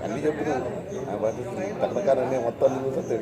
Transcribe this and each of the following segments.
అన్నీ చెప్తున్నాను తగ్గకాలన్నీ మొత్తం చూస్తుంది.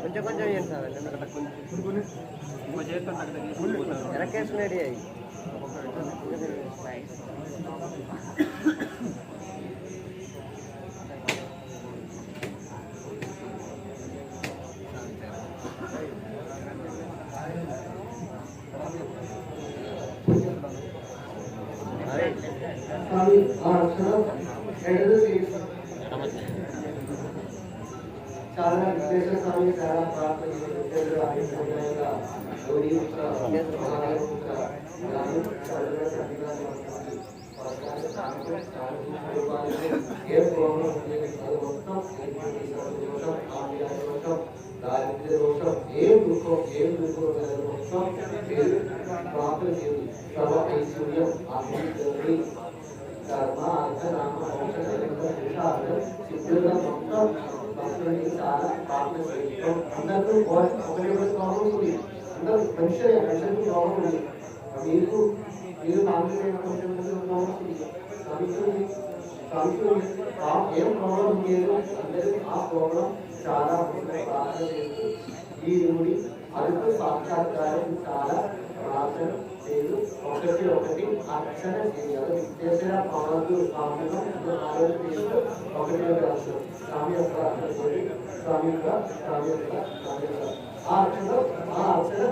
కొంచెం కొంచెం ఏంటి సార్ వెనకేసుకునేది అయ్యి చాలా విశేష స్వామి చాలా ప్రార్థన అందరూ ఒకరి ప్రాబ్లం ఉంది. అందరూ మనుషులే మనుషులకు ప్రాబ్లం ఉంది. మీరు మీరు మామూలుగా కొంచెం ప్రాబ్లం ఉంది. ఏం ప్రాబ్లం లేదు అందరికీ ఆ ప్రాబ్లం చాలా ప్రార్థన చేస్తూ ఈ నుండి అరకు సాక్షాత్కారం చాలా ప్రార్థన లేదు. ఒకటి అర్చన చేయాలి. చేసిన పాలు పాములు ఆలోచన చేస్తూ ఒకటి రాష్ట్రం స్వామి యొక్క స్వామి యొక్క స్వామి యొక్క స్వామి యొక్క ఆ అర్చన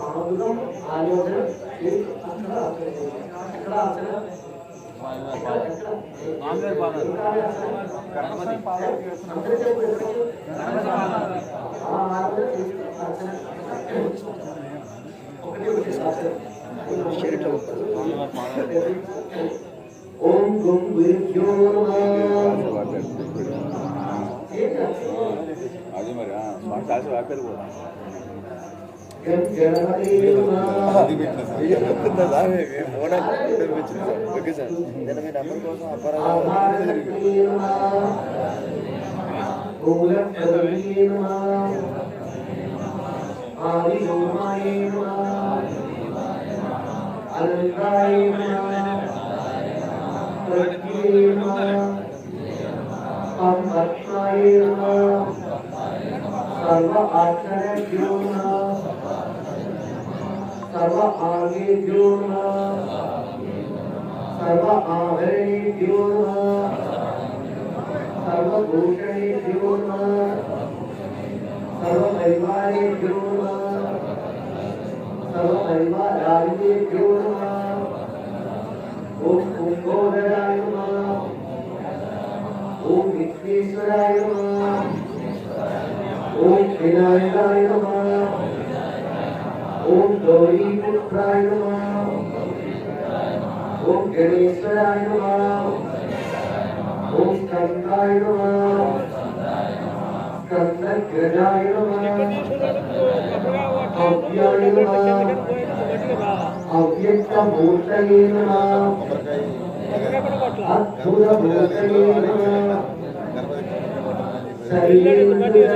పాములు ఆలోచన అక్కడ అర్చన ఇక్కడ అర్చన ఓం గుం గురుభ్యో అది మరి కాసి వ్యాపారి కూడా ఓకే సార్ నేను మీ నంబర్ కోసం सर्व आचरणेभ्यो सर्व आगेभ्यो सर्व आवरणेभ्यो सर्व भूषणेभ्यो सर्व परिवारेभ्यो सर्व परिवारादिभ्यो ओम कुंभोदराय नमः ओम विश्वेश्वराय नमः ओम विनायकाय नमः ओम गौरीपुत्राय नमः ओम गणेश्वराय नमः ओम स्कंदाय नमः स्कंदग्रजाय नमः अव्याय नमः अव्यक्तमूर्तये नमः अद्भुतमूर्तये नमः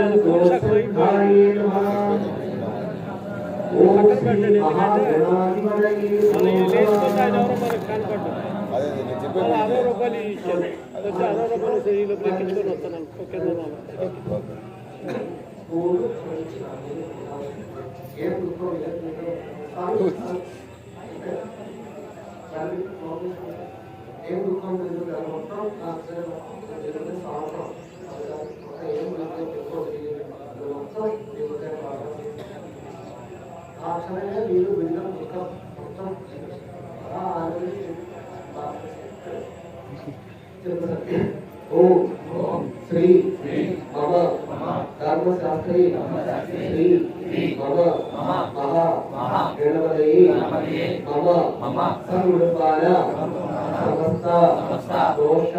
शरीरदोषाय नमः ओम श्री महागणाधिपतये ओम श्री मम धर्मशास्त्रे श्री मम महा गणपतये मम सर्वपाल समस्त दोष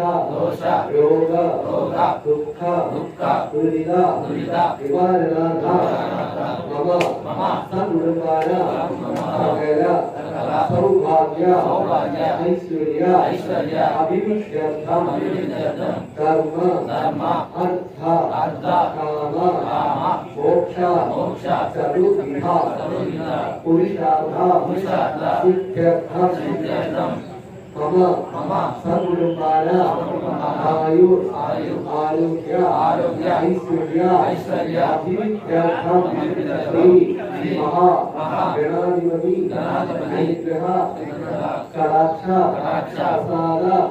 रोग दुःख दुरित निवारणार्थ मम सर्वपाल सकल सौभाग्य ऐश्वर्य अभिवृद्ध्यर्थम धर्म अर्थ काम मोक्ष चतुर्विधा पुरुषार्थ सिद्ध्यर्थम मम सर्वपाल आरोग्य ऐश्वर्य अभिवृद्ध्यर्थम श्री महागणाधिपति अनुग्रह कटाक्ष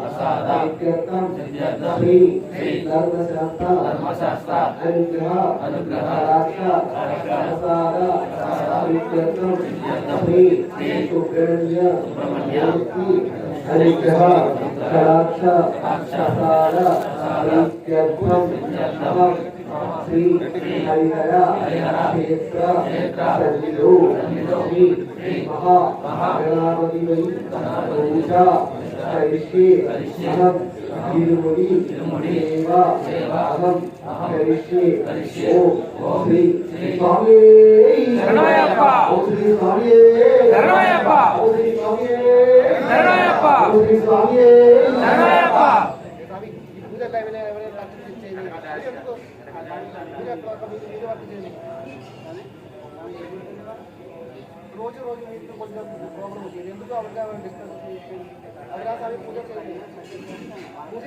प्रसाद इत्यर्थम श्री धर्मशास्त्र अनुग्रह कटाक्ष प्रसाद इत्यर्थम श्री सुब्रह्मण्य मूर्ति अनुग्रह कटाक्ष प्रसाद इत्यर्थम श्री हरिहर क्षेत्र सन्निधौ श्री महागणाधिपति पूजा करिष्ये अहं तिरुमुടി सेवा अहं करिष्ये ओम श्री स्वामी शरणमयप्पा ओम श्री स्वामी शरणमयप्पा ओम श्री स्वामी शरणमयप्पा ओम श्री स्वामी शरणमयप्पा स्वामी पूजा टाइम में రోజు మీకు కొంచెం ప్రాబ్లం వచ్చింది ఎందుకు అవగాహన డిస్కస్ అవగాహన పూజ చేయండి పూజ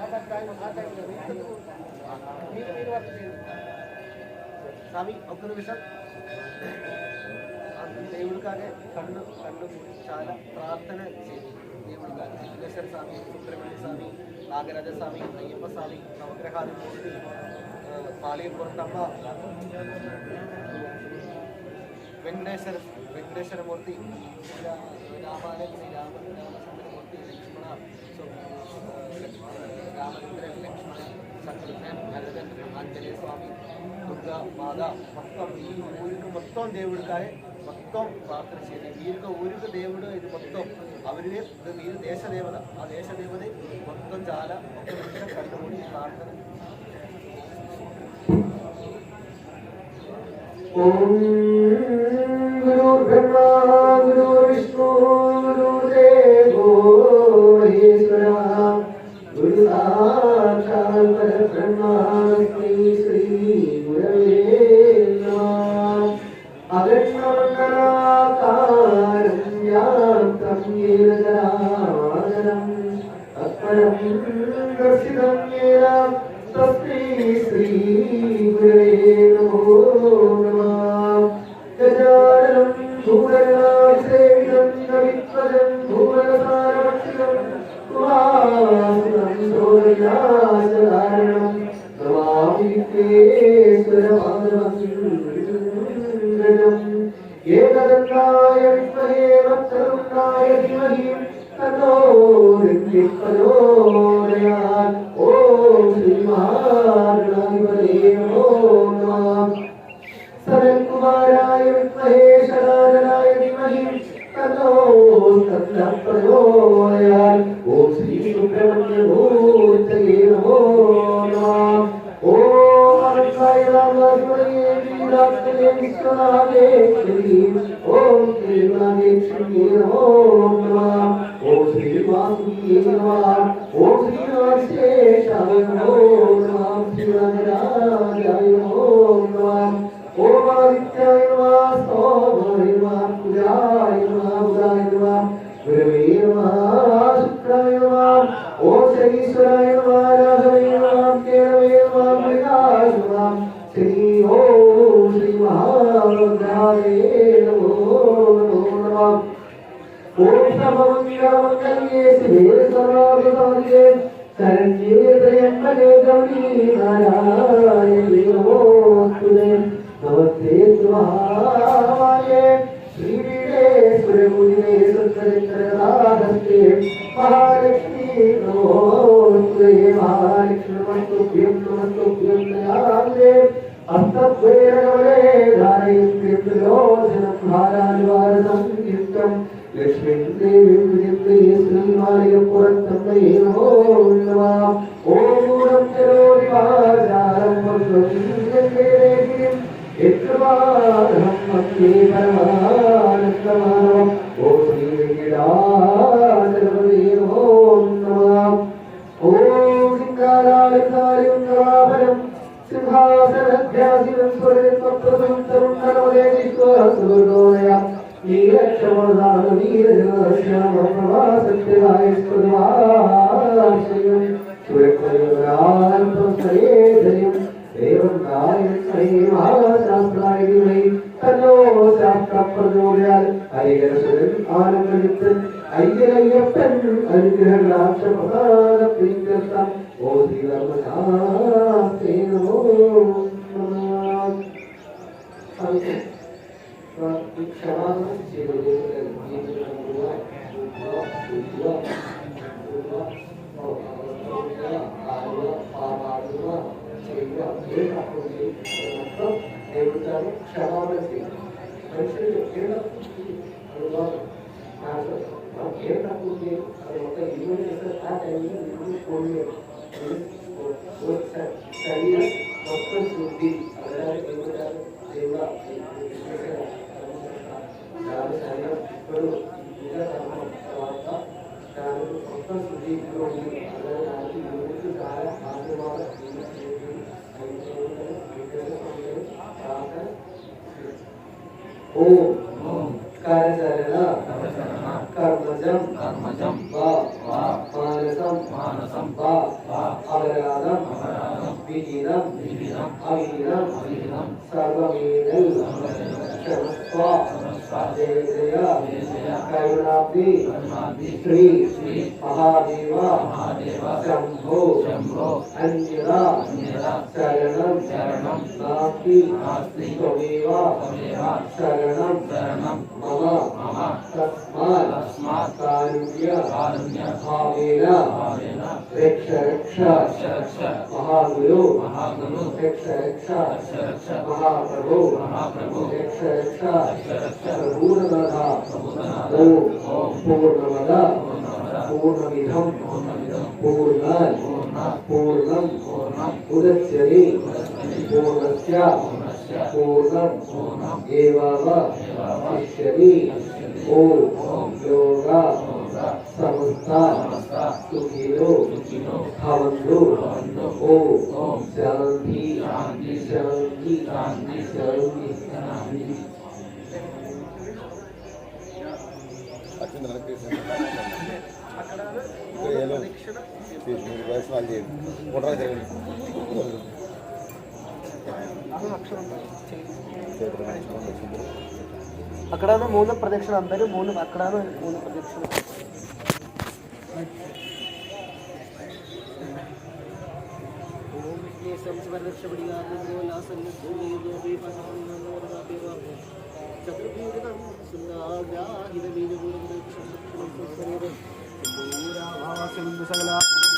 ఆ టైం మీరు వర్క్ చేయండి స్వామి ఒక్క నిమిషం దేవుడు కాగే కళ్ళు చాలా ప్రార్థన చేయండి దేవుడు కాదు వెంకటేశ్వర స్వామి సుబ్రహ్మణ్య స్వామి నాగరాజ స్వామి అయ్యప్ప స్వామి నవగ్రహాలు మూర్తి పాళీపురమ్మ వెంకటేశ్వర మూర్తి రామాలయ శ్రీరామచంద్రమూర్తి రామచంద్ర లక్ష్మణ శత్రుఘ్న భరతన్ ఆంజనేయ స్వామి దుర్గా మాత మొత్తం ఈ ఊరికి మొత్తం దేవుడు కాయ మొత్తం ప్రార్థన చేయండి వీరికి ఊరికి దేవుడు ఇది మొత్తం అవరివే మీరు దేశదేవత ఆ దేశదేవత మొత్తం చాలా కట్టుబడి ప్రార్థన गुरु ब्रह्मा गुरु विष्णु गुरुदेवो महेश्वरा गुरु साक्षात् परब्रह्मा श्री गुरवे नमः अगण्यमण्डलाकारं व्याप्तं येन चराचरं तत्परं दर्शितं येन तस्मै श्री गुरवे नमो नमः गजाननं भूतगणाभिषेकं कविध्वजं भूतसारभक्षितं उमासुतं शोधनाशकारणं नमामि विघ्नेश्वरपादपङ्कजम् एकदन्ताय विद्महे वक्रतुण्डाय धीमहि तन्नो ऋषिः प्रचोदयात् ॐ श्री महागणाधिपतये नमो नमः सरलकुमाराय विद्महे शरणाय धीमहि तन्नो तन्नः प्रचोदयात् ॐ श्री सुब्रह्मण्य मूर्तये नमो नमः ॐ अनन्ताय रामाधिपतये वीरात्मने विश्वनाथेश्वरी ॐ श्रीनाथेश्वरी नमो नमः ॐ श्री वासुदेवाय नमः ॐ श्री नाथेशाय नमो नमः श्री नारायणाय नमो नमः ॐ आदित्याय नमः सोमाय नमः पूजाय नमः बुधाय नमः गुरवे नमः शुक्राय नमः ॐ शनीश्वराय नमः राघवे नमः केशवे नमः मृगाय नमः श्री ॐ श्री महारुद्राय नमो नमः ॐ सर्वमङ्गलमङ्गल्ये शिवे सर्वार्थसाधिके शरण्ये त्र्यम्बके गौरी नारायणी नमोस्तुते नमस्ते महामाये श्रीपीठे सुरमुनिने सुन्दरेन्द्रनाथस्ते महालक्ष्मी नमोस्तुते महालक्ष्मी नमस्तुभ्यं हस्तद्वैरगमने धारयित्रिलोचनं भारानिवारणं युक्तं लक्ष्मीं देवीं विजित्य श्रीमालयपुरत्तमये नमो नमः ॐ मूलं चरोरिवाचारं वक्रं यत्कृपारहं वन्दे परमानन्दमाधवम् ॐ श्रीवेङ्कटाचलपदे नमो नमः ॐ सिंहासनालयं सिंहासनध्यासिनं स्वरेत्वप्रदं तरुणनवदेशिष्वसुदोदय नीलक्षमदान नीलजलश्यामप्रभासत्यदाय स्पदमाश्रयं सुरक्षयोगान्तं सरेधर्यं एवं गायत्री महाशास्त्राय विमहि तन्नो शास्त्रः प्रचोदयात् हरिहरसुरन् आनन्दयुक्तन् अय्यप्पन् अनुग्रहराक्षप्रसादप्रीत्यर्थम् ओ श्रीधर्मशास्त्रे नमो नमः श्री महादेव शंभो अंजला शरणं नास्ति त्वमेव शरणं मम तस्मात् कारुण्य भावेन रक्ष महागुरु रक्ष महाप्रभु रक्ष प्रभुर्नधा पूर्णमद पूर्णमिदं पूर्णं उदच्यते पूर्णस्य पूर्णम् एवावशिष्यति ॐ योगा समस्ता सुखिनो भवन्तु ॐ शान्ति शान्ति शान्ति అక్కడ వయసు వాళ్ళు చేయండి కుట్రా జరగండి అక్కడ మూల ప్రదక్షిణ అందరూ మూల అక్కడ మూల ప్రదక్షిణ చతుర్భుజం